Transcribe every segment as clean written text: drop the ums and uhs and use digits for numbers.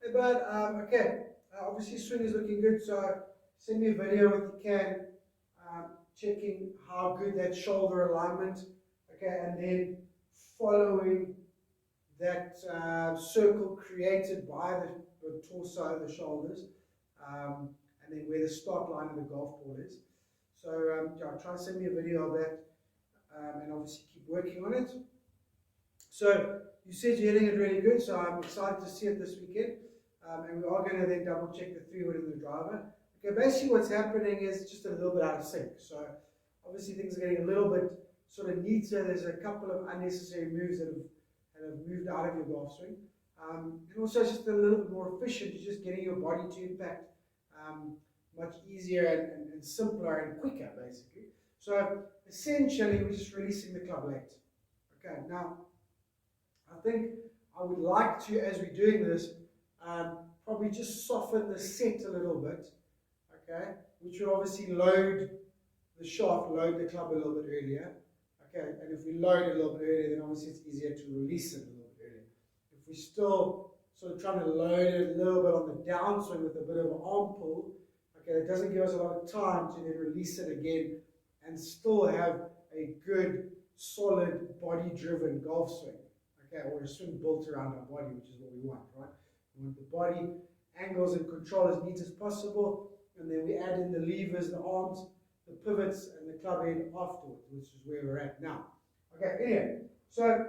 Hey bud, okay, obviously swing is looking good, so send me a video if you can, checking how good that shoulder alignment, okay, and then following that circle created by the torso, the shoulders, and then where the start line of the golf ball is. So yeah, try and send me a video of that, and obviously keep working on it. So you said you're hitting it really good, so I'm excited to see it this weekend. And we are going to then double check the 3-wood and the driver. Okay, basically what's happening is just a little bit out of sync. So obviously things are getting a little bit sort of neater. There's a couple of unnecessary moves that have moved out of your golf swing. And also it's just a little bit more efficient. You're just getting your body to impact much easier and simpler and quicker, basically. So essentially we're just releasing the club late. Okay, now I think I would like to, as we're doing this, probably just soften the set a little bit, okay, which will obviously load the shaft, load the club a little bit earlier, okay, and if we load it a little bit earlier, then obviously it's easier to release it a little bit earlier. If we're still sort of trying to load it a little bit on the downswing with a bit of an arm pull, okay, it doesn't give us a lot of time to then release it again and still have a good, solid, body-driven golf swing. Okay, or a swing built around our body, which is what we want, right? We want the body angles and control as neat as possible, and then we add in the levers, the arms, the pivots, and the club head afterwards, which is where we're at now. Okay, anyway, so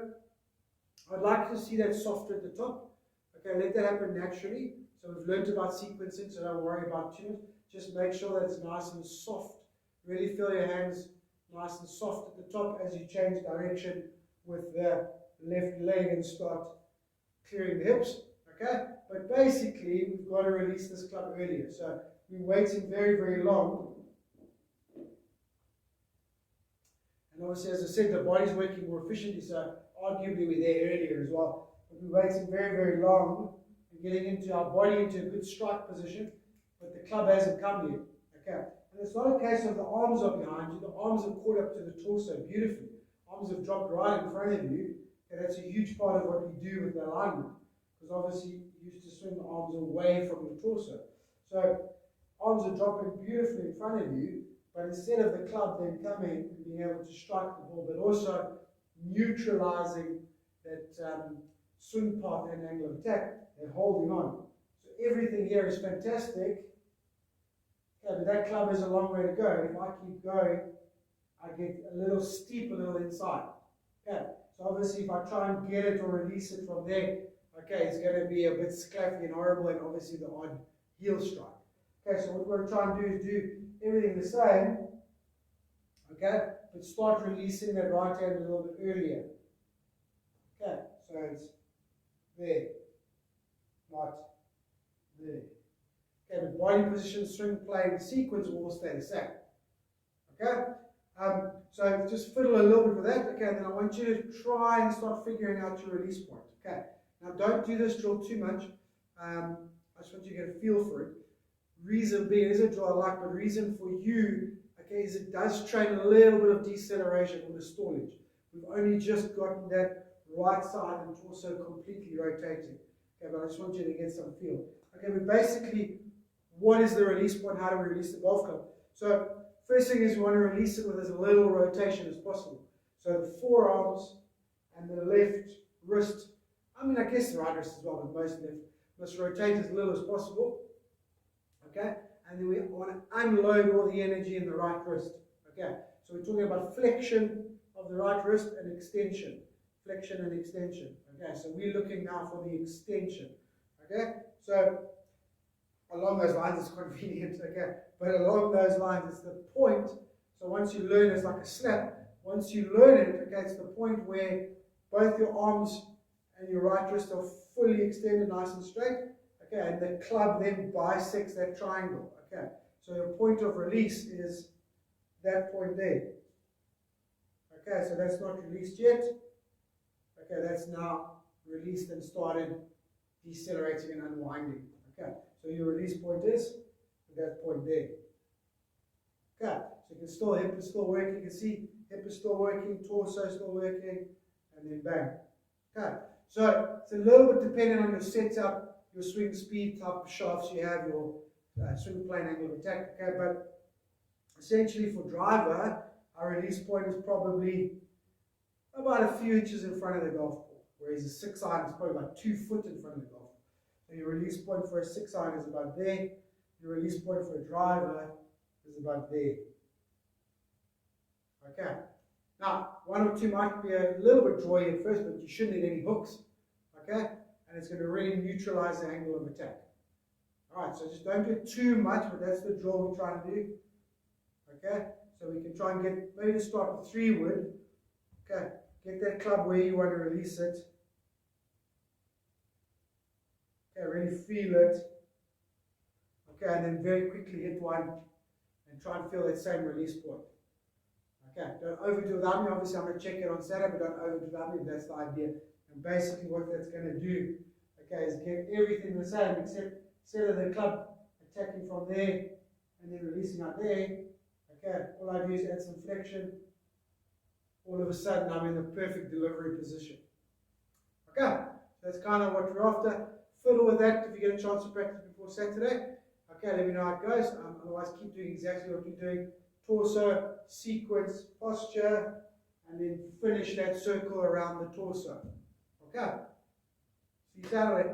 I'd like to see that softer at the top. Okay, let that happen naturally. So we've learned about sequencing, so don't worry about too much. Just make sure that it's nice and soft. Really feel your hands nice and soft at the top as you change direction with the left leg and start clearing the hips, okay? But basically, we've got to release this club earlier. So we're waiting very, very long. And obviously, as I said, the body's working more efficiently, so arguably we're there earlier as well. But we're waiting very, very long and getting into our body into a good strike position, but the club hasn't come yet, okay? And it's not a case of the arms are behind you. The arms are caught up to the torso beautifully. Arms have dropped right in front of you. And that's a huge part of what we do with the alignment, because obviously you used to swing the arms away from the torso. So arms are dropping beautifully in front of you, but instead of the club then coming and being able to strike the ball, but also neutralizing that swing path and angle of attack, they're holding on. So everything here is fantastic. Okay, but that club is a long way to go. If I keep going, I get a little steep, a little inside. Okay. So obviously if I try and get it or release it from there, okay, it's going to be a bit sclaffy and horrible, and obviously the odd heel strike. Okay, so what we're trying to do is do everything the same, okay, but start releasing that right hand a little bit earlier. Okay, so it's there, not there. Okay, but body position, swing, play, and sequence will all stay the same. Okay? So just fiddle a little bit with that, okay, and then I want you to try and start figuring out your release point, okay. Now don't do this drill too much, I just want you to get a feel for it. Reason being, it is a drill I like, but reason for you, okay, is it does train a little bit of deceleration or the stallage. We've only just gotten that right side and torso completely rotating, okay, but I just want you to get some feel. Okay, but basically, what is the release point? How do we release the golf club? So, first thing is we want to release it with as little rotation as possible. So the forearms and the left wrist, I mean I guess the right wrist as well, but most left, must rotate as little as possible. Okay? And then we want to unload all the energy in the right wrist. Okay? So we're talking about flexion of the right wrist and extension. Flexion and extension. Okay? So we're looking now for the extension. Okay? So along those lines, it's convenient, okay? But along those lines, it's the point. So once you learn, it's like a slap. Once you learn it, okay, it's the point where both your arms and your right wrist are fully extended, nice and straight, okay? And the club then bisects that triangle, okay? So your point of release is that point there. Okay, so that's not released yet. Okay, that's now released and started decelerating and unwinding. Okay, so your release point is that point there. Okay, so you can still, hip is still working, you can see hip is still working, torso is still working, and then bang. Okay, so it's a little bit dependent on your setup your swing speed type of shafts, you have your swing plane angle of attack. Okay, but essentially for driver, our release point is probably about a few inches in front of the golf ball, whereas a 6-iron is probably about 2 foot in front of the golf ball. So your release point for a 6-iron is about there. Your release point for a driver is about there. Okay. Now, 1 or 2 might be a little bit drawy at first, but you shouldn't need any hooks. Okay? And it's going to really neutralize the angle of attack. Alright, so just don't do it too much, but that's the drill we're trying to do. Okay? So we can try and get, maybe to start with 3 wood. Okay, get that club where you want to release it. Okay, really feel it. Okay, and then very quickly hit one and try and feel that same release point. Okay, don't overdo it without me. Obviously, I'm going to check it on Saturday, but don't overdo it without me. That's the idea. And basically, what that's going to do, okay, is get everything the same, except instead of the club attacking from there and then releasing out there. Okay, all I do is add some flexion. All of a sudden, I'm in the perfect delivery position. Okay, so that's kind of what we're after. Fiddle with that if you get a chance to practice before Saturday. Okay, let me know how it goes. Otherwise, keep doing exactly what you're doing. Torso, sequence, posture, and then finish that circle around the torso. Okay, see you Saturday.